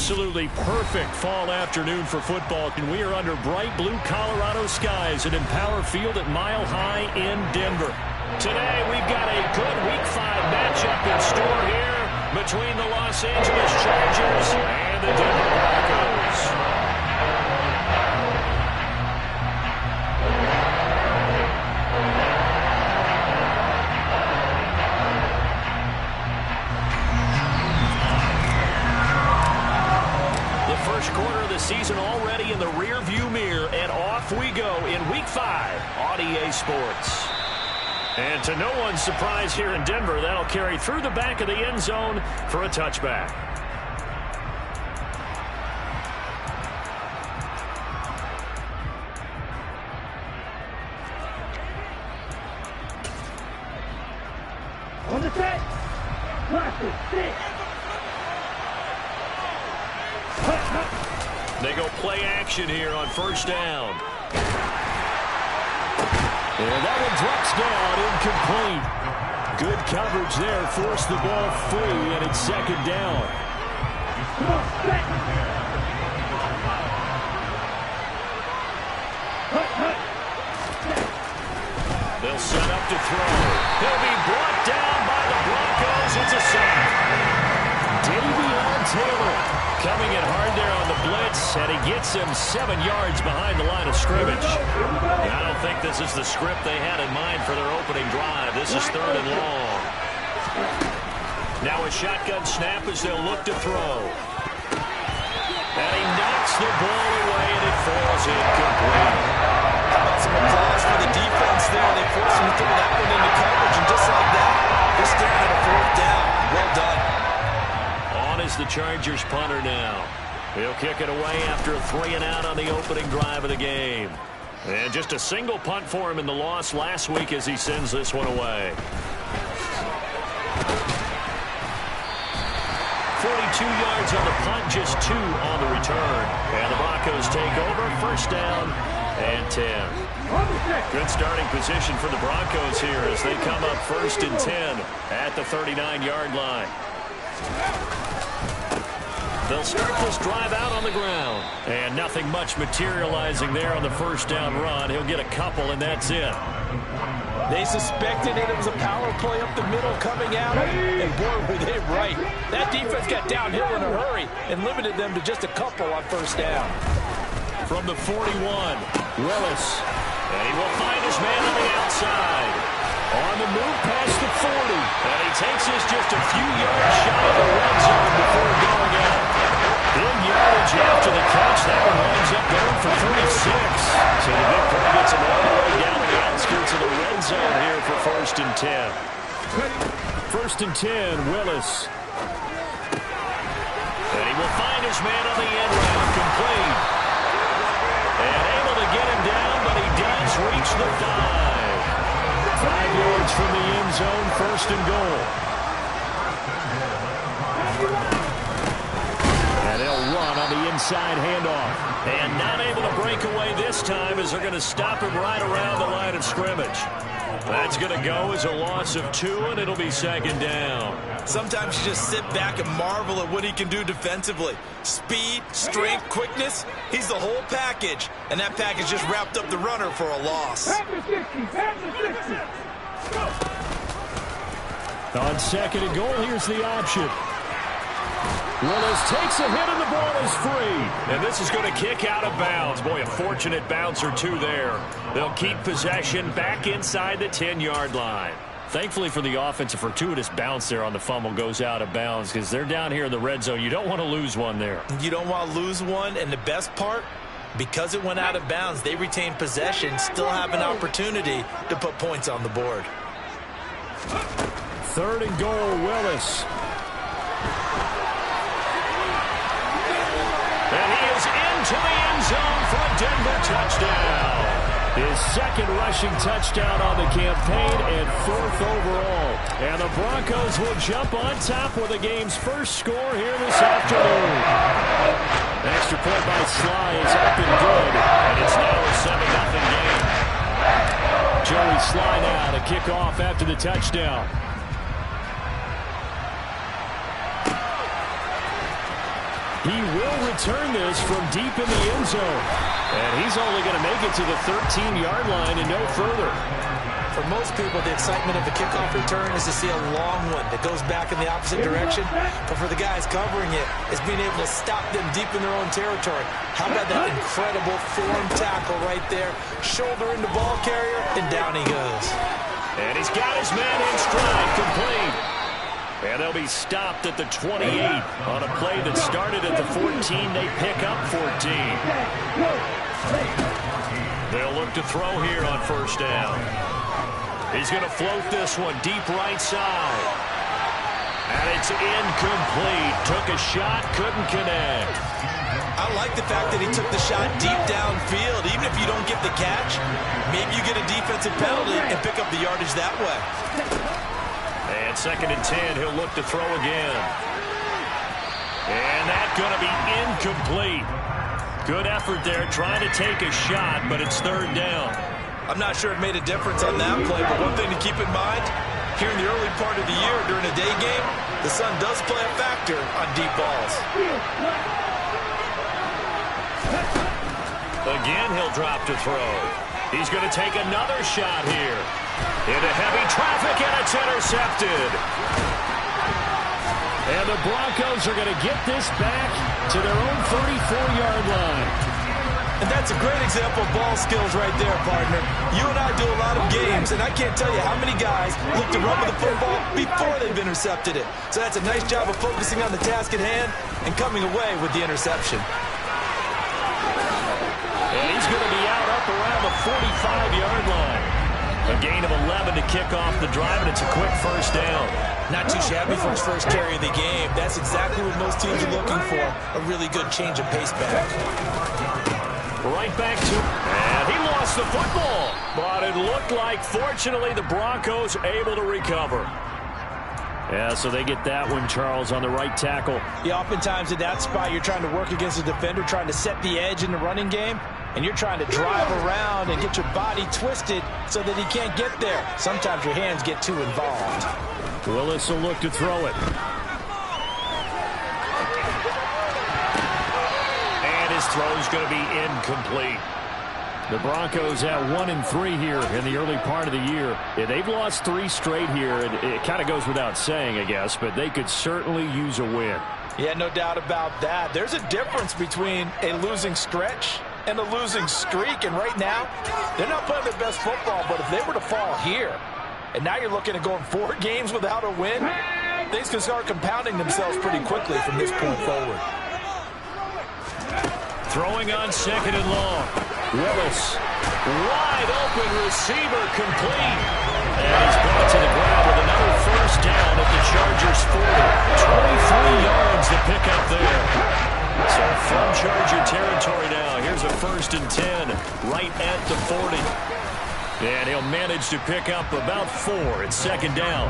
absolutely perfect fall afternoon for football, and we are under bright blue Colorado skies at Empower Field at Mile High in Denver. Today we've got a good Week 5 matchup in store here between the Los Angeles Chargers and the Denver Broncos. First quarter of the season already in the rear-view mirror, and off we go in Week 5 on EA Sports. And to no one's surprise here in Denver, that'll carry through the back of the end zone for a touchback. On the set. Practice, sit. They go play action here on first down. And that one drops down, incomplete. Good coverage there, forced the ball free, and it's second down. They'll set up to throw. He'll be brought down by the Broncos. It's a sack. Davion Taylor coming in hard there on the blitz, and he gets him 7 yards behind the line of scrimmage. And I don't think this is the script they had in mind for their opening drive. This is 3rd and long. Now a shotgun snap as they'll look to throw. And he knocks the ball away, and it falls incomplete. How about some applause for the defense there? They forced him to throw that one into coverage, and just like that, they're staring at a 4th down. Well done. Is the Chargers punter now. He'll kick it away after a 3-and-out on the opening drive of the game. And just a single punt for him in the loss last week as he sends this one away. 42 yards on the punt, just 2 on the return. And the Broncos take over, first down and 10. Good starting position for the Broncos here as they come up 1st and 10 at the 39-yard line. They'll start this drive out on the ground. And nothing much materializing there on the first down run. He'll get a couple, and that's it. They suspected it was a power play up the middle coming out, and boy, were they right. That defense got downhill in a hurry and limited them to just a couple on first down. From the 41, Willis. And he will find his man on the outside. On the move past the 40. And he takes this just a few yards shy of the red zone before going out. Big yardage after the catch. That one winds up going for 36. So the big play gets him all the way down to the outskirts of the red zone here for 1st and 10. 1st and 10, Willis. And he will find his man on the end route, complete. And able to get him down, but he does reach the 5. 5 yards from the end zone, 1st and goal. And they'll run on the inside handoff. And not able to break away this time as they're going to stop him right around the line of scrimmage. That's going to go as a loss of 2, and it'll be 2nd down. Sometimes you just sit back and marvel at what he can do defensively. Speed, strength, quickness, he's the whole package. And that package just wrapped up the runner for a loss. On 2nd and goal, here's the option. Willis takes a hit and the ball is free. And this is going to kick out of bounds. Boy, a fortunate bounce or two there. They'll keep possession back inside the 10-yard line. Thankfully for the offense, a fortuitous bounce there on the fumble goes out of bounds because they're down here in the red zone. You don't want to lose one there. You don't want to lose one, and the best part, because it went out of bounds, they retain possession, still have an opportunity to put points on the board. 3rd and goal, Willis. And he is into the end zone for a Denver touchdown. His 2nd rushing touchdown on the campaign and 4th overall. And the Broncos will jump on top with the game's first score here this afternoon. An extra point by Sly is up and good. And it's now a 7-0 game. Joey Sly now to kick off after the touchdown. He will return this from deep in the end zone. And he's only going to make it to the 13-yard line and no further. For most people, the excitement of the kickoff return is to see a long one that goes back in the opposite direction. But for the guys covering it, it's being able to stop them deep in their own territory. How about that incredible form tackle right there? Shoulder into ball carrier, and down he goes. And he's got his man in stride, complete. And they'll be stopped at the 28 on a play that started at the 14. They pick up 14. They'll look to throw here on first down. He's going to float this one deep right side. And it's incomplete. Took a shot, couldn't connect. I like the fact that he took the shot deep downfield. Even if you don't get the catch, maybe you get a defensive penalty and pick up the yardage that way. And 2nd and 10, he'll look to throw again. And that's going to be incomplete. Good effort there, trying to take a shot, but it's 3rd down. I'm not sure it made a difference on that play, but one thing to keep in mind, here in the early part of the year during a day game, the sun does play a factor on deep balls. Again, he'll drop to throw. He's going to take another shot here. Into heavy traffic, and it's intercepted. And the Broncos are going to get this back to their own 34-yard line. And that's a great example of ball skills right there, partner. You and I do a lot of games, and I can't tell you how many guys look to run with the football before they've intercepted it. So that's a nice job of focusing on the task at hand and coming away with the interception. And he's going to be out up around the 45-yard line. A gain of 11 to kick off the drive, and it's a quick first down. Not too shabby for his first carry of the game. That's exactly what most teams are looking for, a really good change of pace back. Right back to, and he lost the football. But it looked like, fortunately, the Broncos able to recover. Yeah, so they get that one, Charles, on the right tackle. Yeah, oftentimes in that spot, you're trying to work against a defender, trying to set the edge in the running game, and you're trying to drive around and get your body twisted so that he can't get there. Sometimes your hands get too involved. Willis will look to throw it. His throw's going to be incomplete. The Broncos at 1-3 here in the early part of the year. Yeah, they've lost 3 straight here, and it kind of goes without saying, I guess, but they could certainly use a win. Yeah, no doubt about that. There's a difference between a losing stretch and a losing streak, and right now, they're not playing their best football, but if they were to fall here, and now you're looking at going 4 games without a win, things can start compounding themselves pretty quickly from this point forward. Throwing on 2nd and long. Willis, wide open receiver, complete. And he's brought to the ground with another first down at the Chargers 40. 23 yards to pick up there. So from Charger territory now, here's a 1st and 10 right at the 40. And he'll manage to pick up about 4 at 2nd down.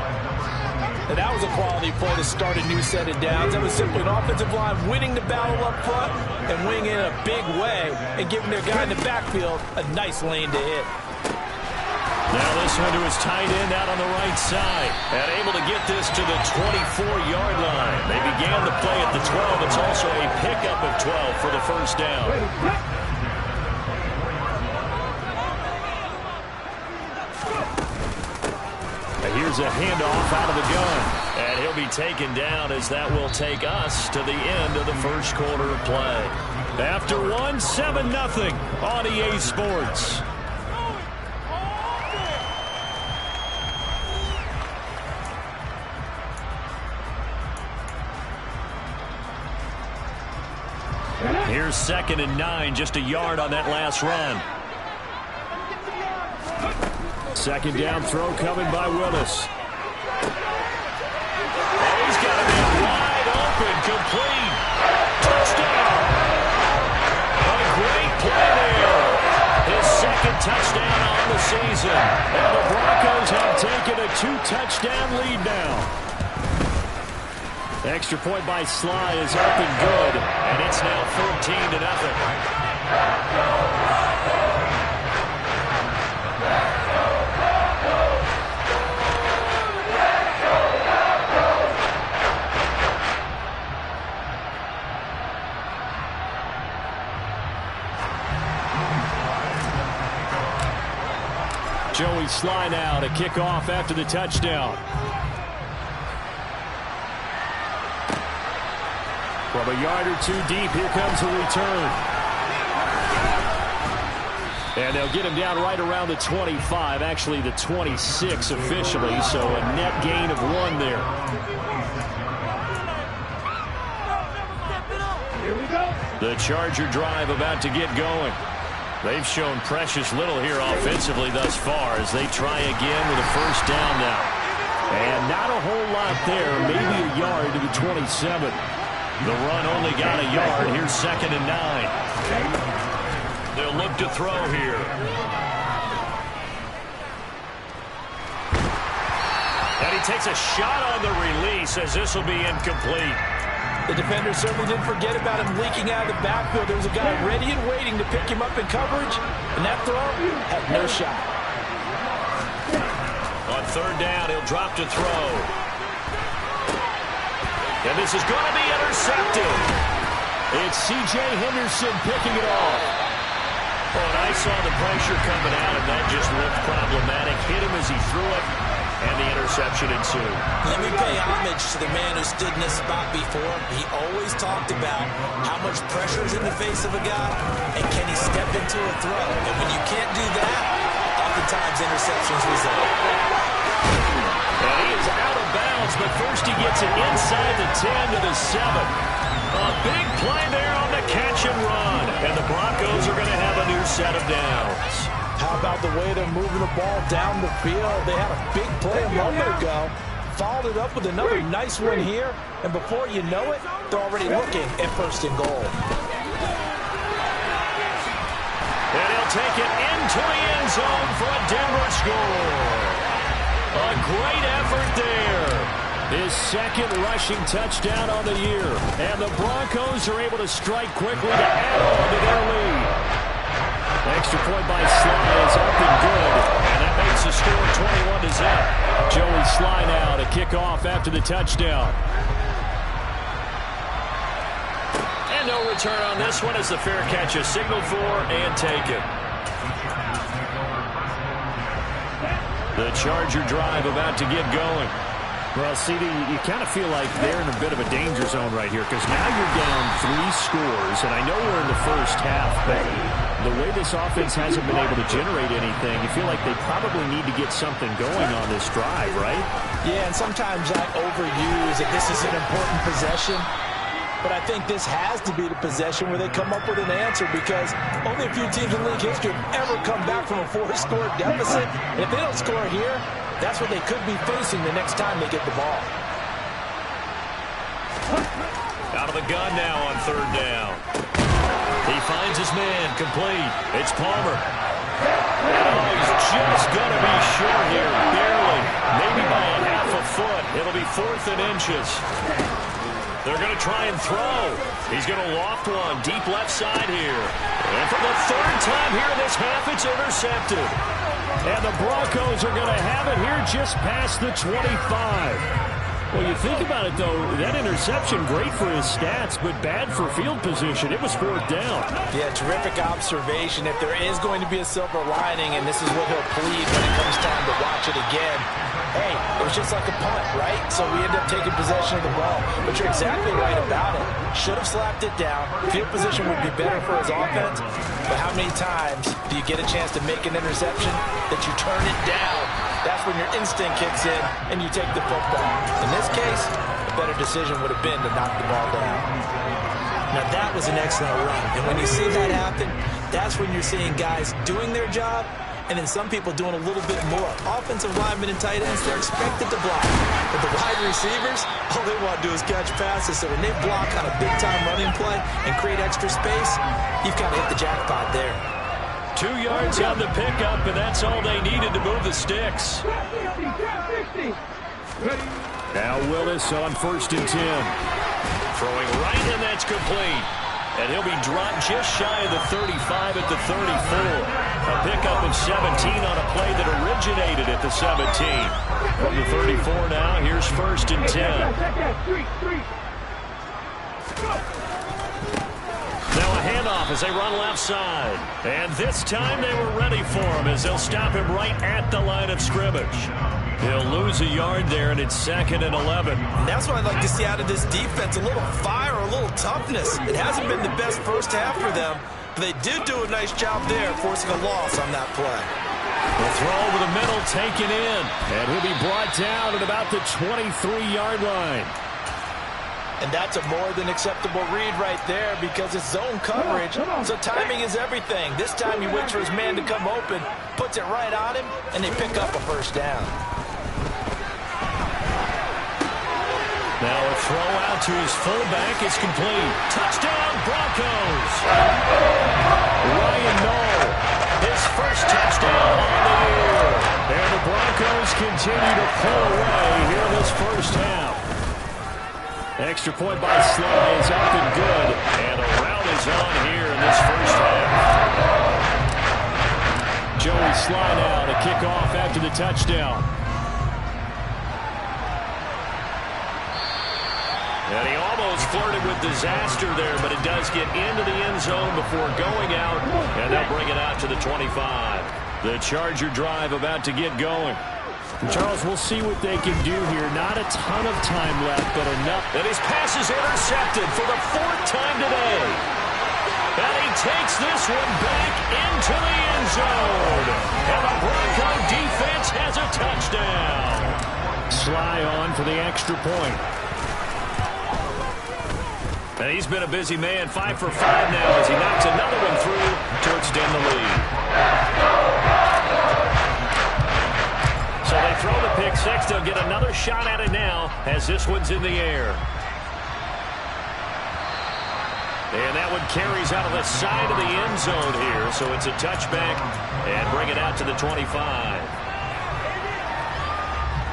And that was a quality play to start a new set of downs. That was simply an offensive line winning the battle up front and winning in a big way and giving their guy in the backfield a nice lane to hit. Now this one to his tight end out on the right side. And able to get this to the 24-yard line. They began the play at the 12. It's also a pickup of 12 for the first down. Here's a handoff out of the gun. And he'll be taken down as that will take us to the end of the first quarter of play. After 7-0 on EA Sports. Here's 2nd and 9, just a yard on that last run. 2nd down throw coming by Willis. Oh, he's got it wide open, complete. Touchdown. A great play there. His 2nd touchdown on the season. And the Broncos have taken a 2-touchdown lead now. Extra point by Sly is up and good. And it's now 14-0. Sly now to kick off after the touchdown. From a yard or two deep, here comes a return. And they'll get him down right around the 25, actually the 26 officially, so a net gain of 1 there. Here we go. The Charger drive about to get going. They've shown precious little here offensively thus far as they try again with a first down now. And not a whole lot there, maybe a yard to the 27. The run only got a yard. Here's 2nd and 9. They'll look to throw here. And he takes a shot on the release as this will be incomplete. The defender certainly didn't forget about him leaking out of the backfield. There was a guy ready and waiting to pick him up in coverage, and that throw had no shot. On 3rd down, he'll drop to throw. And this is going to be intercepted. It's C.J. Henderson picking it off. Oh, and I saw the pressure coming out, and that just looked problematic. Hit him as he threw it, and the interception ensued. Let me pay homage to the man who stood in this spot before. He always talked about how much pressure is in the face of a guy, and can he step into a throw. And when you can't do that, oftentimes interceptions result. And he is out of bounds, but first he gets it inside the 10 to the 7. A big play there on the catch and run. And the Broncos are going to have a new set of downs. How about the way they're moving the ball down the field? They had a big play a moment ago. Followed it up with another nice one here. And before you know it, they're already looking at 1st and goal. And he'll take it into the end zone for a Denver score. A great effort there. His 2nd rushing touchdown on the year. And the Broncos are able to strike quickly to add on to their lead. Extra point by Sly is up and good. And that makes the score 21-0. Joey Sly now to kick off after the touchdown. And no return on this one as the fair catch is signaled for and taken. The Charger drive about to get going. Well, CD, you kind of feel like they're in a bit of a danger zone right here because now you're down 3 scores, and I know we're in the first half, but the way this offense hasn't been able to generate anything, you feel like they probably need to get something going on this drive, right? Yeah, and sometimes I overuse that this is an important possession. But I think this has to be the possession where they come up with an answer because only a few teams in league history have ever come back from a 4-score deficit. And if they don't score here, that's what they could be facing the next time they get the ball. Out of the gun now on 3rd down. He finds his man complete. It's Palmer. Oh, he's just going to be short here, barely. Maybe by a half a foot. It'll be 4th and inches. They're going to try and throw. He's going to loft one deep left side here. And for the 3rd time here in this half, it's intercepted. And the Broncos are going to have it here just past the 25. Well, you think about it, though, that interception, great for his stats, but bad for field position. It was 4th down. Yeah, terrific observation. If there is going to be a silver lining, and this is what he'll plead when it comes time to watch it again, hey, it was just like a punt, right? So we end up taking possession of the ball. But you're exactly right about it. Should have slapped it down. Field position would be better for his offense. But how many times do you get a chance to make an interception that you turn it down? That's when your instinct kicks in and you take the football. In this case, a better decision would have been to knock the ball down. Now that was an excellent run. And when you see that happen, that's when you're seeing guys doing their job and then some people doing a little bit more. Offensive linemen and tight ends, they're expected to block. But the wide receivers, all they want to do is catch passes. So when they block on a big-time running play and create extra space, you've kind of hit the jackpot there. 2 yards on the pickup, and that's all they needed to move the sticks. Now Willis on 1st and 10. Throwing right, and that's complete. And he'll be dropped just shy of the 35 at the 34. A pickup of 17 on a play that originated at the 17. From the 34 now, here's 1st and 10. Now a handoff as they run left side. And this time they were ready for him as they'll stop him right at the line of scrimmage. He'll lose a yard there, and it's 2nd and 11. That's what I'd like to see out of this defense, a little fire, a little toughness. It hasn't been the best first half for them, but they did do a nice job there forcing a loss on that play. The throw over the middle taken in, and he'll be brought down at about the 23-yard line. And that's a more than acceptable read right there because it's zone coverage, so timing is everything. This time he waits for his man to come open, puts it right on him, and they pick up a first down. Now a throw out to his fullback is complete. Touchdown, Broncos! Ryan Knoll, his first touchdown on the year. And the Broncos continue to pull away here in this first half. Extra point by Sly is up and good. And a rout is on here in this first half. Joey Sly now to kick off after the touchdown. And he almost flirted with disaster there, but it does get into the end zone before going out, and they'll bring it out to the 25. The Charger drive about to get going. Charles, we'll see what they can do here. Not a ton of time left, but enough. And his pass is intercepted for the 4th time today. And he takes this one back into the end zone. And the Bronco defense has a touchdown. Sly on for the extra point. And he's been a busy man, 5 for 5 now as he knocks another one through to extend the lead. So they throw the pick six. They'll get another shot at it now as this one's in the air. And that one carries out of the side of the end zone here. So it's a touchback and bring it out to the 25.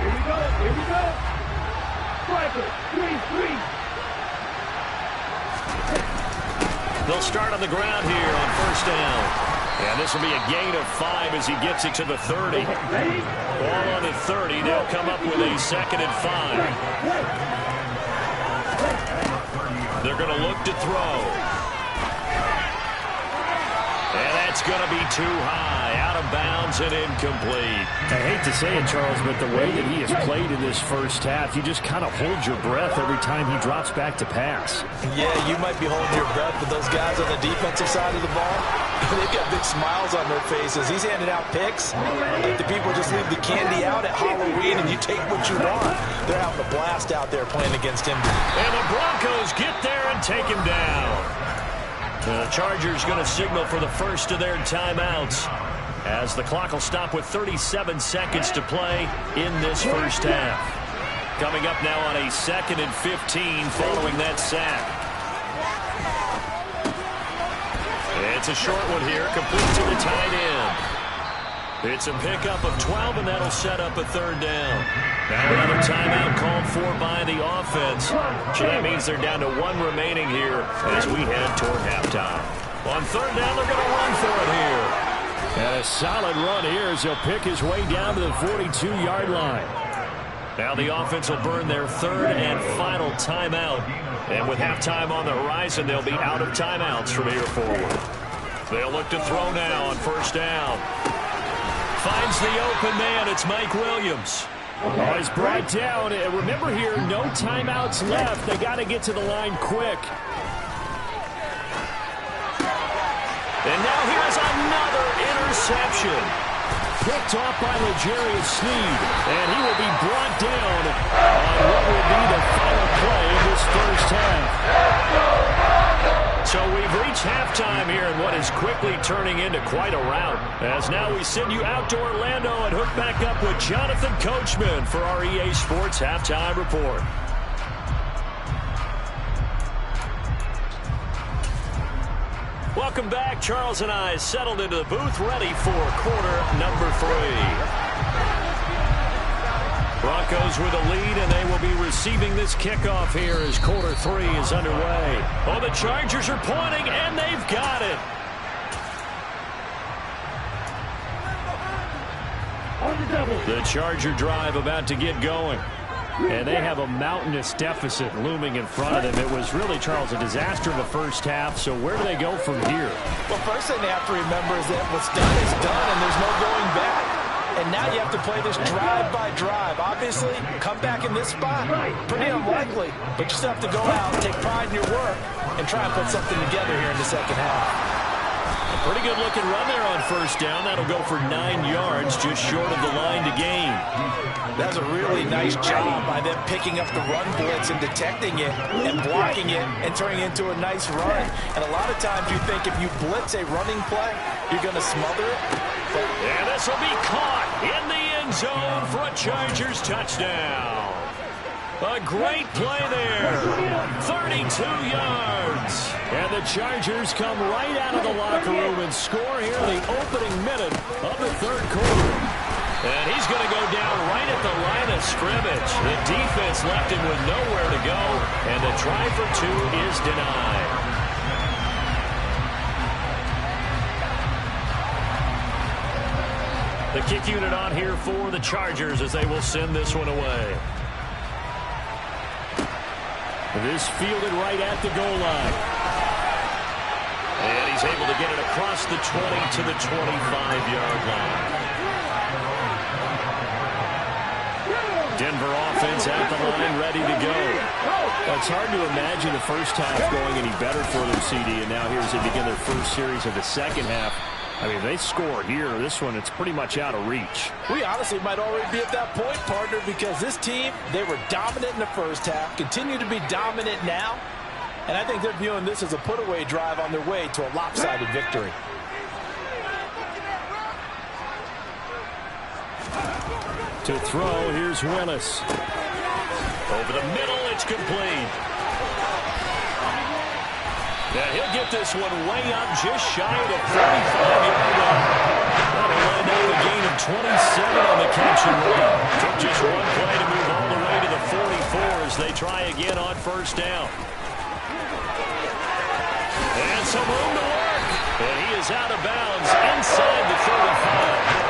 Here we go. Here we go. Striker, 3-3. They'll start on the ground here on first down. And this will be a gain of 5 as he gets it to the 30. Ball on the 30. They'll come up with a 2nd and 5. They're going to look to throw. And that's going to be too high. Out of bounds and incomplete. I hate to say it, Charles, but the way that he has played in this first half, you just kind of hold your breath every time he drops back to pass. Yeah, you might be holding your breath, but those guys on the defensive side of the ball, they've got big smiles on their faces. He's handing out picks. Like the people just leave the candy out at Halloween and you take what you want. They're having a blast out there playing against him. And the Broncos get there and take him down. The Chargers going to signal for the first of their timeouts as the clock will stop with 37 seconds to play in this first half. Coming up now on a 2nd and 15 following that sack. It's a short one here, complete to the tight end. It's a pickup of 12, and that'll set up a 3rd down. Now another timeout called for by the offense. So that means they're down to 1 remaining here as we head toward halftime. On 3rd down, they're going to run for it here. And a solid run here as he'll pick his way down to the 42-yard line. Now the offense will burn their 3rd and final timeout. And with halftime on the horizon, they'll be out of timeouts from here forward. They'll look to throw now on first down. Finds the open man. It's Mike Williams. Oh, he's brought down. Remember here, no timeouts left. They got to get to the line quick. And now here's another interception. Picked off by L'Jarius Sneed. And he will be brought down on what will be the final play of this first half. So we've reached halftime here in what is quickly turning into quite a rout. As now we send you out to Orlando and hook back up with Jonathan Coachman for our EA Sports Halftime Report. Welcome back. Charles and I settled into the booth ready for quarter number 3. Broncos with a lead, and they will be receiving this kickoff here as quarter 3 is underway. Oh, the Chargers are pointing, and they've got it. On the double. The Charger drive about to get going. And they have a mountainous deficit looming in front of them. It was really, Charles, a disaster in the first half. So where do they go from here? Well, first thing they have to remember is that what's done is done, and there's no going back. And now you have to play this drive by drive. Obviously, come back in this spot, pretty unlikely. But you still have to go out, take pride in your work, and try and put something together here in the second half. A pretty good-looking run there on first down. That'll go for 9 yards, just short of the line to gain. That's a really nice job by them picking up the run blitz and detecting it and blocking it and turning it into a nice run. And a lot of times you think if you blitz a running play, you're going to smother it. And this will be caught in the end zone for a Chargers touchdown. A great play there. 32 yards. And the Chargers come right out of the locker room and score here in the opening minute of the third quarter. And he's going to go down right at the line of scrimmage. The defense left him with nowhere to go, and the try for 2 is denied. The kick unit on here for the Chargers as they will send this one away. This fielded right at the goal line. And he's able to get it across the 20 to the 25-yard line. Denver offense at the line, ready to go. It's hard to imagine the first half going any better for them, CD, and now here as they begin their first series of the second half. I mean, they score here. This one, it's pretty much out of reach. We honestly might already be at that point, partner, because this team, they were dominant in the first half, continue to be dominant now, and I think they're viewing this as a put-away drive on their way to a lopsided victory. To throw, here's Willis. Over the middle, it's complete. Now he'll get this one way up just shy of the 45-yard line. That'll wind up a gain of 27 on the catch and run. Took just one play to move all the way to the 44 as they try again on first down. And some room to work. And he is out of bounds inside the 35.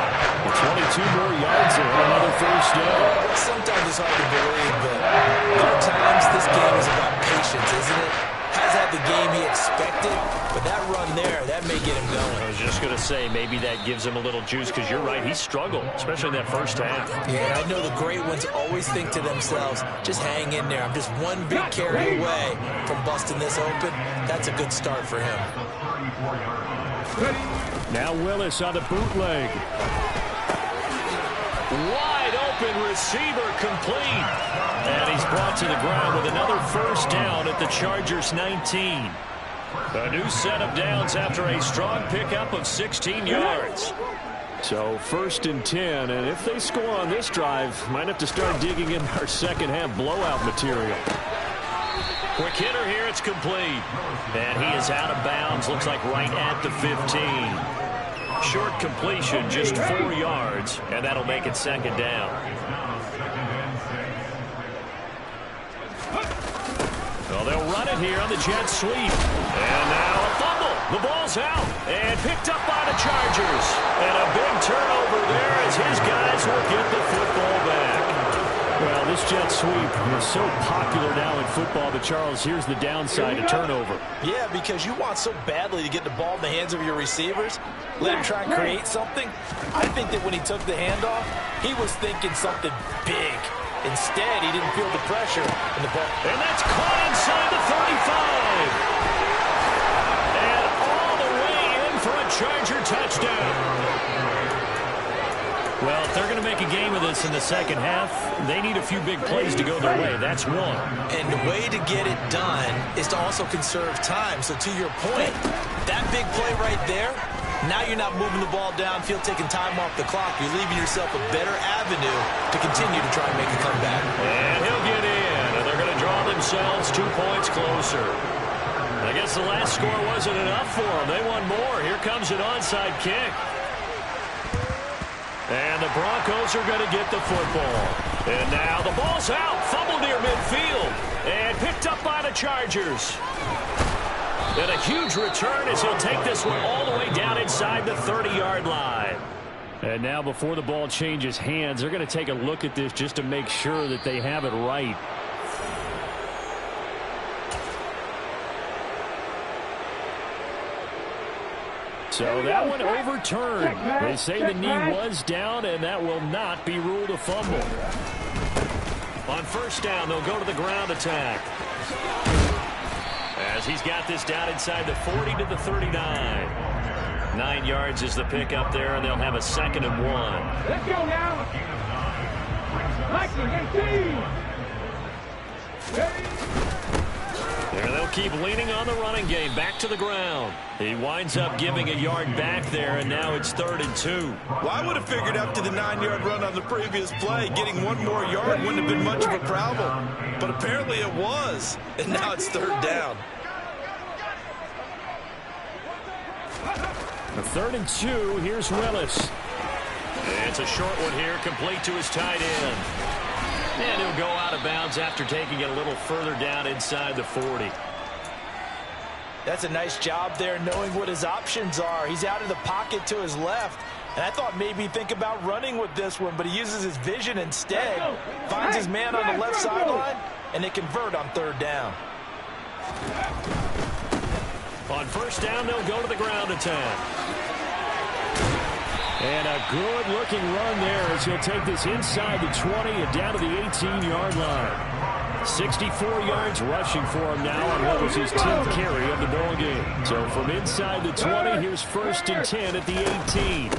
22 more yards and another first down. Sometimes it's hard to believe, but other times this game is about patience, isn't it? Has had the game he expected, but that run there, that may get him going. I was just going to say, maybe that gives him a little juice, because you're right, he struggled, especially in that first half. Yeah, I know the great ones always think to themselves, just hang in there. I'm just one big carry away from busting this open. That's a good start for him. Now Willis on the bootleg. Wide open receiver complete. And he's brought to the ground with another first down at the Chargers 19. A new set of downs after a strong pickup of 16 yards. So 1st and 10, and if they score on this drive, might have to start digging in our second half blowout material. Quick hitter here, it's complete. And he is out of bounds, looks like right at the 15. Short completion, just 4 yards, and that'll make it second down. Well, they'll run it here on the jet sweep. And now a fumble. The ball's out and picked up by the Chargers. And a big turnover there as his guys will get the football back. Well, this jet sweep is so popular now in football, but Charles, here's the downside to turnover. Yeah, because you want so badly to get the ball in the hands of your receivers, let him try and create something. I think that when he took the handoff, he was thinking something big. Instead, he didn't feel the pressure in the ball. And that's caught inside the 35. And all the way in for a Charger touchdown. Well, if they're going to make a game of this in the second half, they need a few big plays to go their way. That's one. And the way to get it done is to also conserve time. So to your point, that big play right there, now you're not moving the ball downfield, taking time off the clock. You're leaving yourself a better avenue to continue to try and make a comeback. And he'll get in, and they're going to draw themselves 2 points closer. I guess the last score wasn't enough for them. They want more. Here comes an onside kick. And the Broncos are going to get the football. And now the ball's out. Fumble near midfield. And picked up by the Chargers. And a huge return as he'll take this one all the way down inside the 30-yard line. And now before the ball changes hands, they're going to take a look at this just to make sure that they have it right. So that one overturned. They say the knee was down, and that will not be ruled a fumble. On first down, they'll go to the ground attack. As he's got this down inside the 40 to the 39. 9 yards is the pick up there, and they'll have a 2nd and 1. Let's go now. Mikey, 18. There they'll keep leaning on the running game. Back to the ground. He winds up giving a yard back there, and now it's 3rd and 2. Well, I would have figured after the 9-yard run on the previous play, getting 1 more yard wouldn't have been much of a problem. But apparently it was, and now it's 3rd down. The 3rd and 2, here's Willis. And it's a short one here, complete to his tight end. And he'll go out of bounds after taking it a little further down inside the 40. That's a nice job there knowing what his options are. He's out of the pocket to his left. And I thought maybe he'd think about running with this one, but he uses his vision instead. Finds his man on the left sideline, and they convert on 3rd down. On first down, they'll go to the ground attack. And a good-looking run there as he'll take this inside the 20 and down to the 18-yard line. 64 yards rushing for him now on what was his 10th carry of the ball game. So from inside the 20, here's 1st and 10 at the 18.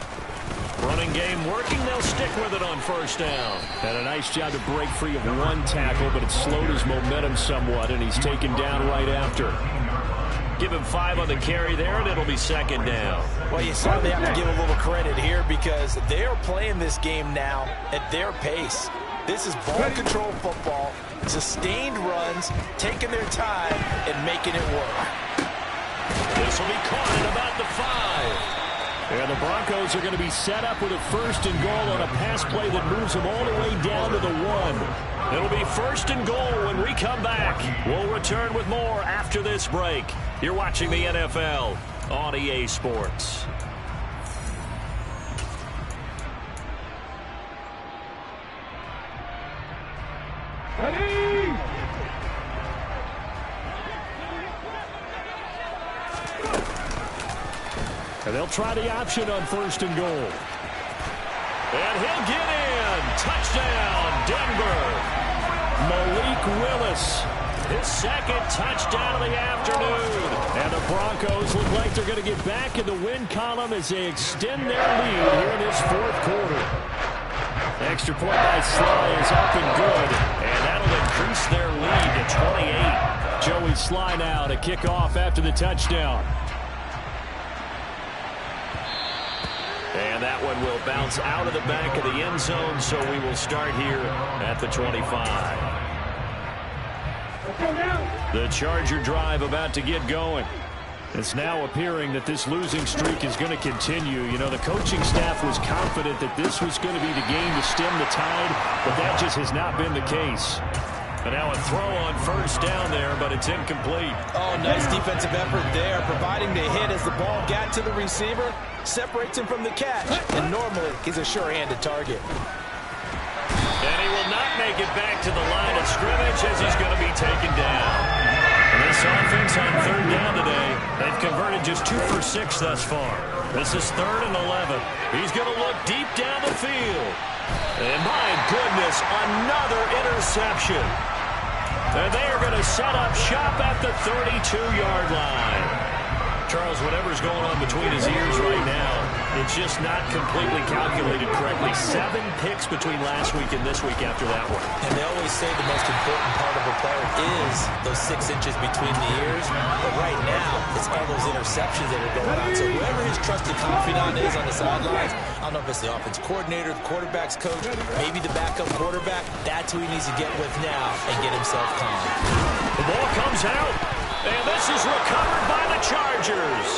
Running game working. They'll stick with it on first down. And a nice job to break free of 1 tackle, but it slowed his momentum somewhat, and he's taken down right after. Give him 5 on the carry there, and it'll be 2nd down. Well, you certainly have to give a little credit here because they're playing this game now at their pace. This is ball control football, sustained runs, taking their time, and making it work. This will be caught at about the 5. And the Broncos are going to be set up with a 1st and goal on a pass play that moves them all the way down to the 1. It'll be 1st and goal when we come back. We'll return with more after this break. You're watching the NFL on EA Sports. Ready? And they'll try the option on 1st and goal. And he'll get in. Touchdown, Denver. Malik Willis, his 2nd touchdown of the afternoon. And the Broncos look like they're going to get back in the win column as they extend their lead here in this 4th quarter. Extra point by Sly is up and good, and that'll increase their lead to 28. Joey Sly now to kick off after the touchdown. And that one will bounce out of the back of the end zone, so we will start here at the 25. The Charger drive about to get going. It's now appearing that this losing streak is going to continue. You know, the coaching staff was confident that this was going to be the game to stem the tide, but that just has not been the case. And now a throw on first down there, but it's incomplete. Oh, nice defensive effort there, providing the hit as the ball got to the receiver, separates him from the catch, and normally he's a sure-handed target. And he will not make it back to the line of scrimmage as he's going to be taken down. And this offense on 3rd down today, they've converted just 2 for 6 thus far. This is 3rd and 11. He's going to look deep down the field. And my goodness, another interception. And they are going to set up shop at the 32-yard line. Charles, whatever's going on between his ears right now, it's just not completely calculated correctly. 7 picks between last week and this week after that one. And they always say the most important part of a player is those 6 inches between the ears. But right now, it's all those interceptions that are going on. So whoever his trusted confidant is on the sidelines, I don't know if it's the offense coordinator, the quarterback's coach, maybe the backup quarterback, that's who he needs to get with now and get himself calm. The ball comes out. And this is recovered by the Chargers.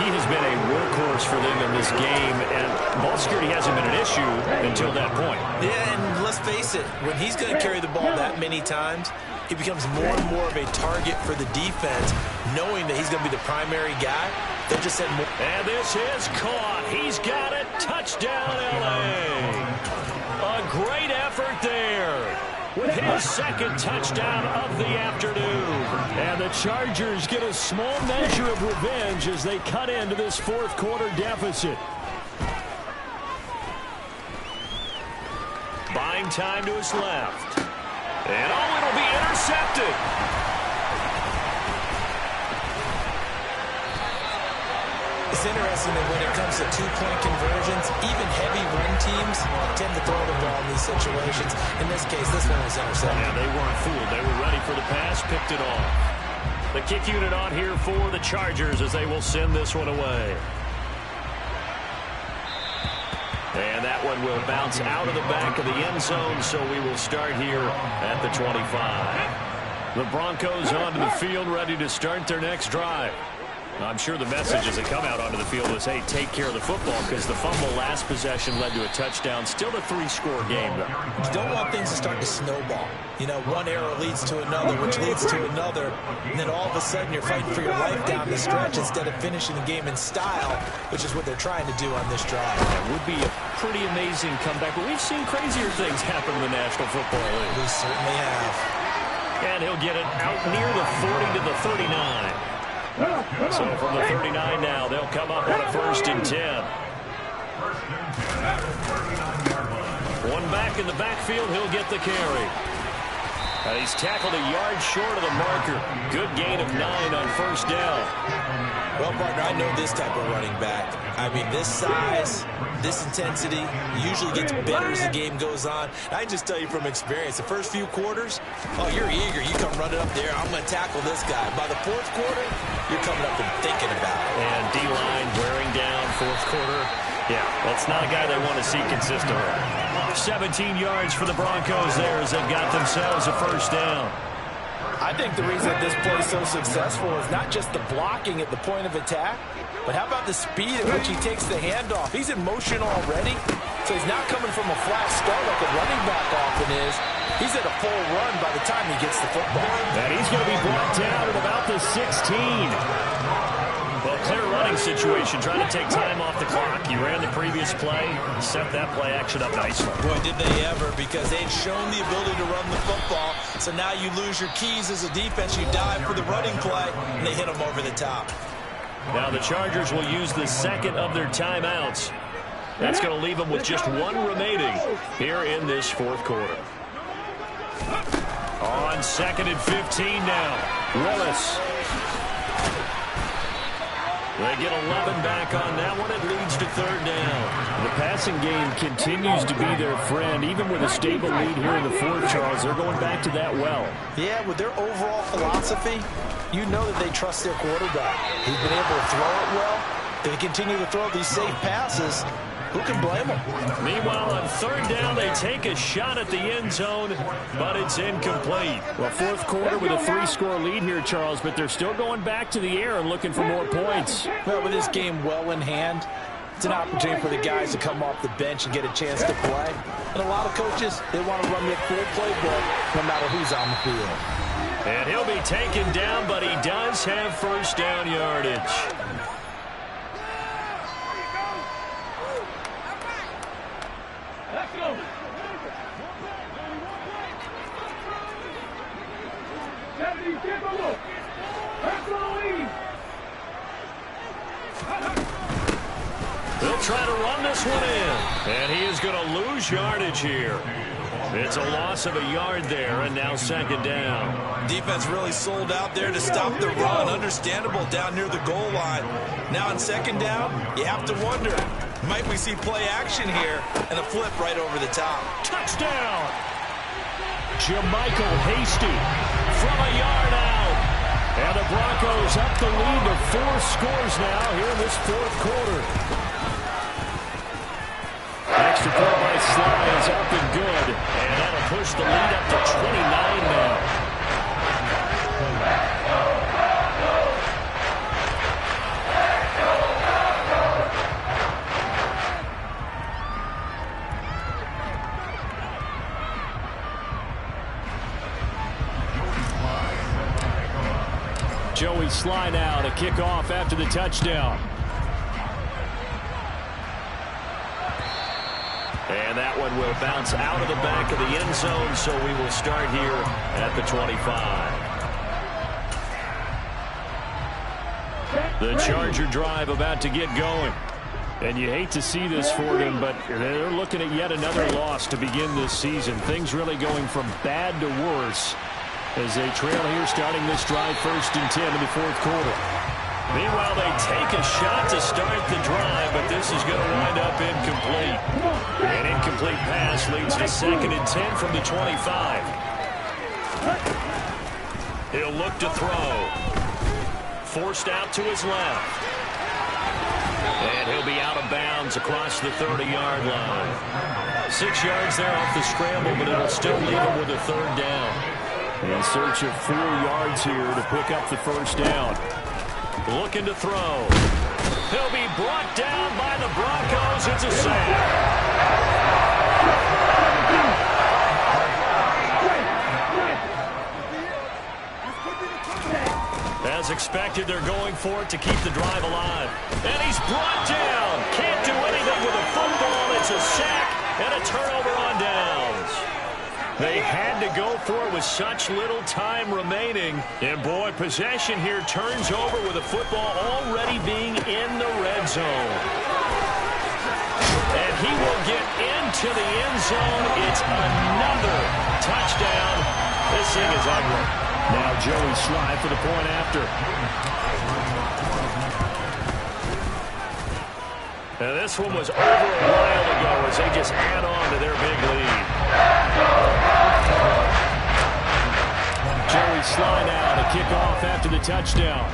He has been a workhorse for them in this game, and ball security hasn't been an issue until that point. Yeah, and let's face it, when he's going to carry the ball that many times, he becomes more and more of a target for the defense, knowing that he's going to be the primary guy. They'll just send more. And this is caught. He's got it. Touchdown, L.A. A great effort there with his second touchdown of the afternoon. And the Chargers get a small measure of revenge as they cut into this fourth quarter deficit. Buying time to his left. And oh, it'll be intercepted. It's interesting that when it comes to two-point conversions, even heavy run teams tend to throw the ball in these situations. In this case, this one was intercepted. Yeah, they weren't fooled. They were ready for the pass, picked it off. The kick unit on here for the Chargers as they will send this one away. And that one will bounce out of the back of the end zone, so we will start here at the 25. The Broncos onto the field, ready to start their next drive. I'm sure the messages that come out onto the field was, hey, take care of the football, because the fumble last possession led to a touchdown. Still a 3-score game, though. You don't want things to start to snowball. You know, one error leads to another, which leads to another, and then all of a sudden you're fighting for your life down the stretch instead of finishing the game in style, which is what they're trying to do on this drive. That would be a pretty amazing comeback, but we've seen crazier things happen in the National Football League. We certainly have. And he'll get it out near the 40 to the 39. So from the 39 now, they'll come up on a 1st and 10. One back in the backfield, he'll get the carry. And he's tackled a yard short of the marker. Good gain of 9 on 1st down. Well, partner, I know this type of running back. I mean, this size, this intensity usually gets better as the game goes on. I can just tell you from experience, the first few quarters, oh, you're eager. You come running up there, I'm going to tackle this guy. By the 4th quarter, you're coming up and thinking about it. And D-line wearing down 4th quarter. Yeah, that's not a guy they want to see consistently. 17 yards for the Broncos there as they've got themselves a 1st down. I think the reason that this play is so successful is not just the blocking at the point of attack, but how about the speed at which he takes the handoff? He's in motion already, so he's not coming from a flat start like a running back often is. He's at a full run by the time he gets the football. And he's going to be brought down at about the 16. Well, clear running situation, trying to take time off the clock. You ran the previous play, set that play action up nicely. Boy, did they ever, because they'd shown the ability to run the football. So now you lose your keys as a defense. You dive for the running play, and they hit them over the top. Now the Chargers will use the second of their timeouts. That's going to leave them with just 1 remaining here in this 4th quarter. On 2nd and 15 now. Willis. They get 11 back on that one. It leads to 3rd down. The passing game continues to be their friend. Even with a stable lead here in the 4th, Charles, they're going back to that well. Yeah, with their overall philosophy, you know that they trust their quarterback. He's been able to throw it well. They continue to throw these safe passes. Who can blame them? Meanwhile, on 3rd down, they take a shot at the end zone, but it's incomplete. Well, 4th quarter with a 3-score lead here, Charles, but they're still going back to the air and looking for more points. Well, with this game well in hand, it's an opportunity for the guys to come off the bench and get a chance to play. And a lot of coaches, they want to run their full playbook no matter who's on the field. And he'll be taken down, but he does have 1st down yardage. They'll try to run this one in. And he is going to lose yardage here. It's a loss of a yard there, and now 2nd down. Defense really sold out there to stop the run. Understandable down near the goal line. Now on 2nd down, you have to wonder, might we see play action here and a flip right over the top? Touchdown! Jermichael Hasty from a yard out. And the Broncos up the lead to 4 scores now here in this 4th quarter. Extra point by Sly is up and good. And that'll push the lead up to 29 now. Joey Sly now to kick off after the touchdown. And that one will bounce out of the back of the end zone, so we will start here at the 25. The Charger drive about to get going. And you hate to see this for them, but they're looking at yet another loss to begin this season. Things really going from bad to worse as they trail here starting this drive 1st and 10 in the 4th quarter. Meanwhile, they take a shot to start the drive, but this is going to wind up incomplete. An incomplete pass leads to 2nd and 10 from the 25. He'll look to throw. Forced out to his left. And he'll be out of bounds across the 30-yard line. 6 yards there off the scramble, but it'll still leave him with a 3rd down. In search of 4 yards here to pick up the 1st down. Looking to throw. He'll be brought down by the Broncos. It's a sack. As expected, they're going for it to keep the drive alive. And he's brought down. Can't do anything with a football. It's a sack and a turnover on downs. They had to go for it with such little time remaining. And, boy, possession here turns over with a football already being in the red zone. And he will get into the end zone. It's another touchdown. This thing is ugly. Now Joey Sly for the point after. Now this one was over a while ago as they just add on to their big lead. Joey Sly now to kick off after the touchdown.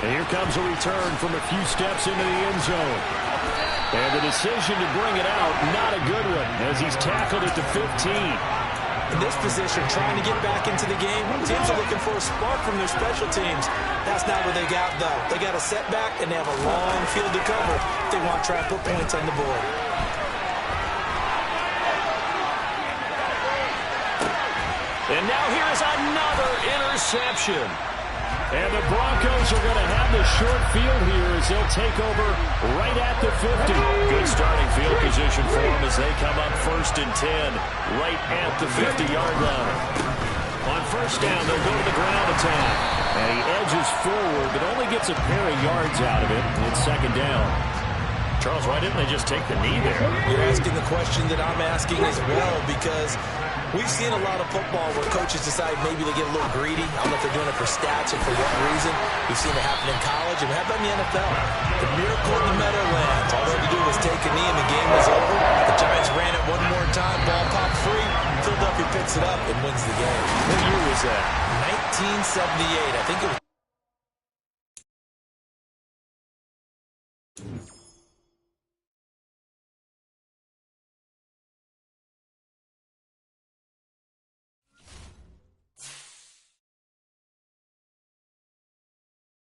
And here comes a return from a few steps into the end zone. And the decision to bring it out, not a good one, as he's tackled at the 15. In this position, trying to get back into the game, teams are looking for a spark from their special teams. That's not what they got, though. They got a setback, and they have a long field to cover if they want to try and put points on the board. And now here's another interception. And the Broncos are going to have the short field here as they'll take over right at the 50. Good starting field position for them as they come up 1st and 10 right at the 50-yard line. On 1st down, they'll go to the ground attack. And he edges forward, but only gets a pair of yards out of it. It's 2nd down. Charles, why didn't they just take the knee there? You're asking the question that I'm asking as well, because we've seen a lot of football where coaches decide maybe they get a little greedy. I don't know if they're doing it for stats or for what reason. We've seen it happen in college, and we have done in the NFL. The miracle in the Meadowlands. All they had to do was take a knee, and the game was over. The Giants ran it one more time. Ball popped free. Philadelphia picks it up and wins the game. What year was that? 1978. I think it was.